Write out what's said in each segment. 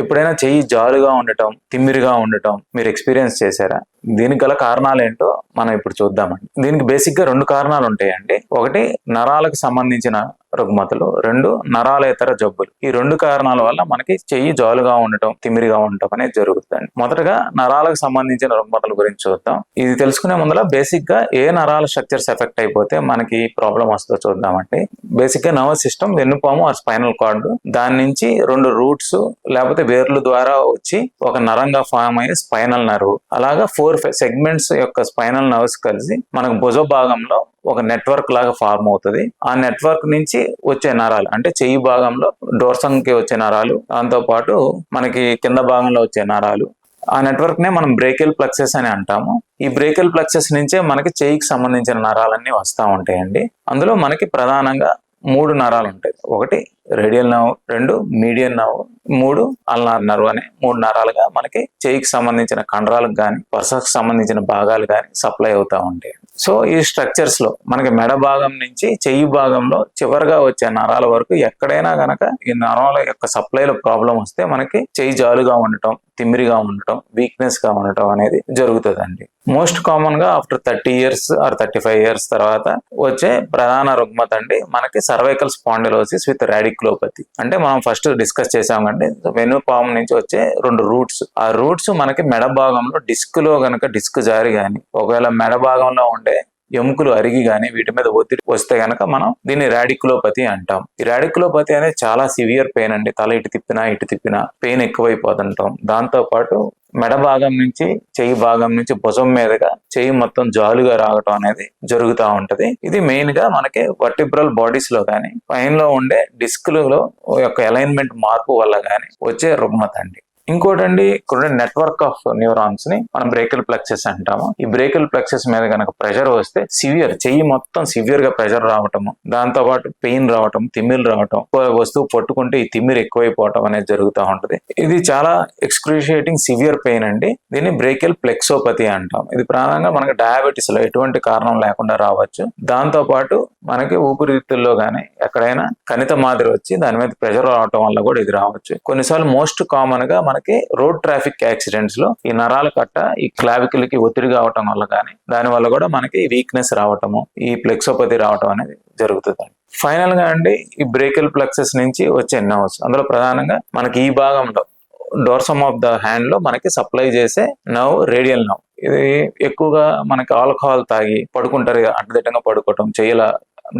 ఎప్పుడైనా చెయ్యి జారుగా ఉండటం, తిమ్మిరిగా ఉండటం మీరు ఎక్స్పీరియన్స్ చేశారా? దీనికి గల కారణాలు ఏంటో మనం ఇప్పుడు చూద్దామండి. దీనికి బేసిక్ గా 2 కారణాలు ఉంటాయండి. ఒకటి నరాలకు సంబంధించిన రుగ్మతలు, 2 నరాలేతర జబ్బులు. ఈ 2 కారణాల వల్ల మనకి చెయ్యి జాలుగా ఉండటం, తిమ్మిరిగా ఉండటం అనేది జరుగుతుంది. మొదటగా నరాలకు సంబంధించిన రుగ్మతల గురించి చూద్దాం. ఇది తెలుసుకునే ముందర బేసిక్ గా ఏ నరాల స్ట్రక్చర్స్ ఎఫెక్ట్ అయిపోతే మనకి ప్రాబ్లం వస్తుందో చూద్దామండి. బేసిక్ గా నర్వస్ సిస్టమ్, వెన్నుపాము ఆర్ స్పైనల్ కార్డ్, దాని నుంచి 2 రూట్స్ లేకపోతే వేర్ల ద్వారా వచ్చి ఒక నరంగా ఫామ్ అయ్యే స్పైనల్ నర్వ్, అలాగా 4 సెగ్మెంట్స్ యొక్క స్పైనల్ నర్వ్స్ కలిసి మనకు భుజ భాగంలో ఒక నెట్వర్క్ లాగా ఫార్మ్ అవుతుంది. ఆ నెట్వర్క్ నుంచి వచ్చే నరాలు అంటే చెయ్యి భాగంలో డోర్సంకి వచ్చే నరాలు, దాంతో పాటు మనకి కింద భాగంలో వచ్చే నరాలు, ఆ నెట్వర్క్ నే మనం బ్రేకియల్ ప్లెక్సస్ అని అంటాము. ఈ బ్రేకియల్ ప్లెక్సస్ నుంచే మనకి చెయ్యికి సంబంధించిన నరాలన్నీ వస్తూ ఉంటాయండి. అందులో మనకి ప్రధానంగా 3 నరాలు ఉంటాయి. ఒకటి radial nerve, 2 median nerve, 3 ulnar nerve అనే 3 నరాలుగా మనకి చెయ్యికి సంబంధించిన కండరాలకు కానీ పర్సకు సంబంధించిన భాగాలు కానీ సప్లై అవుతూ ఉంటాయి. సో ఈ స్ట్రక్చర్స్ లో మనకి మెడ భాగం నుంచి చెయ్యి భాగంలో చివరిగా వచ్చే నరాల వరకు ఎక్కడైనా గనక ఈ నరాల యొక్క సప్లైలో ప్రాబ్లం వస్తే మనకి చెయ్యి జాలుగా ఉండటం, తిమ్మిరిగా ఉండటం, వీక్నెస్ గా ఉండటం అనేది జరుగుతుందండి. మోస్ట్ కామన్ గా ఆఫ్టర్ 30 ఇయర్స్ ఆర్ 35 ఇయర్స్ తర్వాత వచ్చే ప్రధాన రుగ్మత అండి మనకి సర్వైకల్ స్పాండిలోసిస్ విత్ రాడిక్యులోపతి. అంటే మనం ఫస్ట్ డిస్కస్ చేసామండి, వెన్నుపాము నుంచి వచ్చే 2 రూట్స్. ఆ రూట్స్ మనకి మెడ భాగంలో డిస్క్ లో గనక డిస్క్ జారి గాని, ఒకవేళ మెడ భాగంలో ఉండే ఎముకలు అరిగి గాని వీటి మీద ఒత్తిడి వస్తే గనక మనం దీన్ని రాడిక్యులోపతి అంటాం. ఈ రాడిక్యులోపతి అనేది చాలా సివియర్ పెయిన్ అండి. తల ఇటు తిప్పినా పెయిన్ ఎక్కువైపోతుంటాం. దాంతో పాటు మెడ భాగం నుంచి చెయ్యి భాగం నుంచి భుజం మీదుగా చెయ్యి మొత్తం జాలుగా రావటం అనేది జరుగుతూ ఉంటది. ఇది మెయిన్ గా మనకి వర్టిబ్రల్ బాడీస్ లో కానీ పైనలో ఉండే డిస్క్లలో యొక్క అలైన్మెంట్ మార్పు వల్ల కానీ వచ్చే రుగ్మత అండి. ఇంకోటండి, ఇక్కడ నెట్వర్క్ ఆఫ్ న్యూరాన్స్ ని మనం బ్రేకియల్ ప్లెక్సస్ అంటాము. ఈ బ్రేకియల్ ప్లెక్సస్ మీద కనుక ప్రెషర్ వస్తే చెయ్యి మొత్తం సివియర్ గా ప్రెషర్ రావటము, దాంతో పాటు పెయిన్ రావటం, తిమ్మిరి రావటం, వస్తువు పట్టుకుంటే ఈ తిమ్మిరి ఎక్కువైపోవటం అనేది జరుగుతూ ఉంటది. ఇది చాలా ఎక్స్క్రూషియేటింగ్ సివియర్ పెయిన్ అండి. దీన్ని బ్రేకియల్ ప్లెక్సోపతి అంటాం. ఇది ప్రధానంగా మనకి డయాబెటీస్ లో ఎటువంటి కారణం లేకుండా రావచ్చు. దాంతో పాటు మనకి ఊపిరితిత్తుల్లో గానీ ఎక్కడైనా కణిత మాదిరి వచ్చి దాని మీద ప్రెషర్ రావటం వల్ల కూడా ఇది రావచ్చు. కొన్నిసార్లు మోస్ట్ కామన్ గా మనకి రోడ్ ట్రాఫిక్ యాక్సిడెంట్స్ లో ఈ నరాల కట్ట ఈ క్లావికల్ కి ఒత్తిడి కావటం వల్ల కానీ దాని వల్ల కూడా మనకి వీక్నెస్ రావటము, ఈ ప్లెక్సోపతి రావటం అనేది జరుగుతుంది. ఫైనల్ గా అండి, ఈ బ్రేకియల్ ప్లెక్సస్ నుంచి వచ్చే నర్వ్స్, అందులో ప్రధానంగా మనకి ఈ భాగంలో డోర్సమ్ ఆఫ్ ద హ్యాండ్ లో మనకి సప్లై చేసే నర్వ్ రేడియల్ నర్వ్. ఇది ఎక్కువగా మనకి ఆల్కహాల్ తాగి పడుకుంటారు, అడ్డదిడ్డంగా పడుకోవటం, చెయ్యిల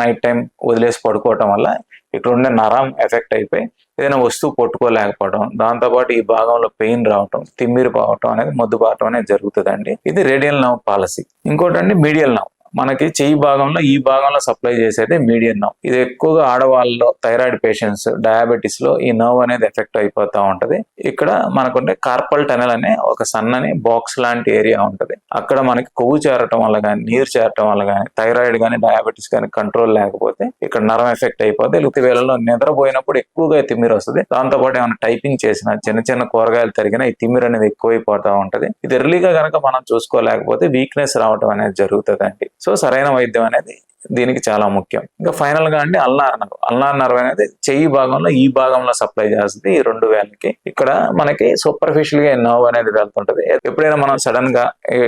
నైట్ టైం వదిలేసి పడుకోవటం వల్ల ఇక్కడ ఉండే నరం ఎఫెక్ట్ అయిపోయి ఏదైనా వస్తువు పట్టుకోలేకపోవడం, దాంతోపాటు ఈ భాగంలో పెయిన్ రావటం, తిమ్మిరి పోవటం అనేది మొద్దుబారటం అనేది జరుగుతుందండి. ఇది రేడియల్ నర్వ్ పాలసీ. ఇంకోటండి మీడియల్ నర్వ్. మనకి చెయ్యి భాగంలో ఈ భాగంలో సప్లై చేసేది మీడియన్ నర్వ్. ఇది ఎక్కువగా ఆడవాళ్ళలో, థైరాయిడ్ పేషెంట్స్, డయాబెటీస్ లో ఈ నర్వ్ అనేది ఎఫెక్ట్ అయిపోతా ఉంటది. ఇక్కడ మనకుంటే కార్పల్ టనల్ అనే ఒక సన్నని బాక్స్ లాంటి ఏరియా ఉంటది. అక్కడ మనకి కొవ్వు చేరటం వల్ల కానీ, నీరు చేరటం వల్ల కానీ, థైరాయిడ్ కానీ డయాబెటీస్ కానీ కంట్రోల్ లేకపోతే ఇక్కడ నరం ఎఫెక్ట్ అయిపోతే వేళల్లో నిద్రపోయినప్పుడు ఎక్కువగా తిమ్మిరి వస్తుంది. దాంతో పాటు ఏమైనా టైపింగ్ చేసినా, చిన్న కూరగాయలు తరిగినా ఈ తిమ్మిరి అనేది ఎక్కువైపోతా ఉంటది. ఇది ఎర్లీగా కనుక మనం చూసుకోలేకపోతే వీక్నెస్ రావటం అనేది జరుగుతుందండి. సో సరైన వైద్యం అనేది దీనికి చాలా ముఖ్యం. ఇంకా ఫైనల్ గా అండి అల్నార్ నర్వ్ అనేది చెయ్యి భాగంలో ఈ భాగంలో సప్లై చేస్తుంది ఈ 2 వేళ్ళకి. ఇక్కడ మనకి సూపర్ఫిషియల్ గా నర్వ్ అనేది వెళ్తుంటది. ఎప్పుడైనా మనం సడన్ గా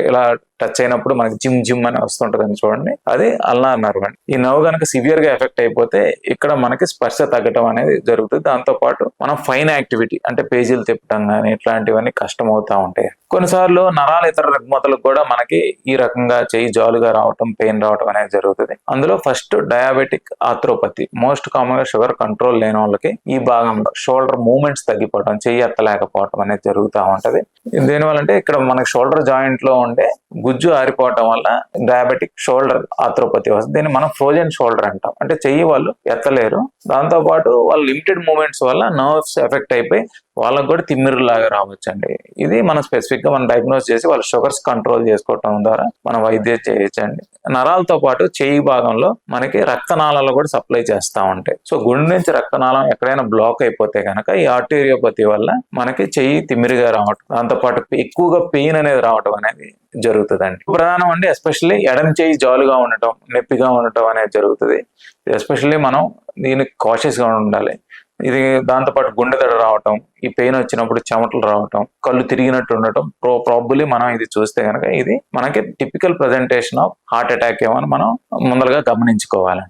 ఇలా టచ్ అయినప్పుడు మనకి జిమ్ అని వస్తుంటది అని చూడండి, అది అల్నార్ నర్వ్ అండి. ఈ నర్వ్ కనుక సివియర్ గా ఎఫెక్ట్ అయిపోతే ఇక్కడ మనకి స్పర్శ తగ్గటం అనేది జరుగుతుంది. దాంతో పాటు మనం ఫైన్ యాక్టివిటీ అంటే పేజీలు తిప్పడం కానీ ఇట్లాంటివన్నీ కష్టం అవుతా ఉంటాయి. కొన్నిసార్లు నరాల ఇతర రుగ్మతలకు కూడా మనకి ఈ రకంగా చెయ్యి జాలుగా రావటం, పెయిన్ రావటం అనేది జరుగుతుంది. అందులో first diabetic arthropathy. Most common గా షుగర్ కంట్రోల్ లేని వాళ్ళకి ఈ భాగంలో షోల్డర్ మూవ్మెంట్స్ తగ్గిపోవడం, చెయ్యి ఎత్తలేకపోవడం అనేది జరుగుతూ ఉంటది. దేనివల్ల అంటే ఇక్కడ మనకి షోల్డర్ జాయింట్ లో ఉండే గుజ్జు ఆరిపోవటం వల్ల డయాబెటిక్ షోల్డర్ ఆర్థ్రోపతి వస్తుంది. దీన్ని మనం ఫ్రోజన్ షోల్డర్ అంటాం. అంటే చెయ్యి వాళ్ళు ఎత్తలేరు, దాంతో పాటు వాళ్ళు లిమిటెడ్ మూవ్మెంట్స్ వల్ల నర్వ్స్ ఎఫెక్ట్ అయిపోయి వాళ్ళకు కూడా తిమ్మిరిలాగా రావచ్చండి. ఇది మనం స్పెసిఫిక్ గా మనం డయాగ్నోస్ చేసి వాళ్ళ షుగర్స్ కంట్రోల్ చేసుకోవటం ద్వారా మనం వైద్యం చేయొచ్చండి. నరాలతో పాటు చెయ్యి భాగంలో మనకి రక్తనాళాలు కూడా సప్లై చేస్తూ ఉంటాయి. సో గుండె నుంచి రక్తనాళం ఎక్కడైనా బ్లాక్ అయిపోతే కనుక ఈ ఆర్టీరియోపతి వల్ల మనకి చెయ్యి తిమ్మిరిగా రావటం, దాంతో పాటు ఎక్కువగా పెయిన్ అనేది రావటం అనేది జరుగుతుందండి. ప్రధానం అండి ఎస్పెషల్లీ ఎడమ చెయ్యి జాలుగా ఉండటం, నొప్పిగా ఉండటం అనేది జరుగుతుంది. ఎస్పెషల్లీ మనం దీనికి కాషియస్ గా ఉండాలి. ఇది దాంతోపాటు గుండె దడ రావటం, ఈ పెయిన్ వచ్చినప్పుడు చెమటలు రావటం, కళ్ళు తిరిగినట్టు ఉండటం, ప్రాబబ్లీ మనం ఇది చూస్తే కనుక ఇది మనకి typical presentation of heart attack ఏమో అని మనం ముందరగా గమనించుకోవాలి.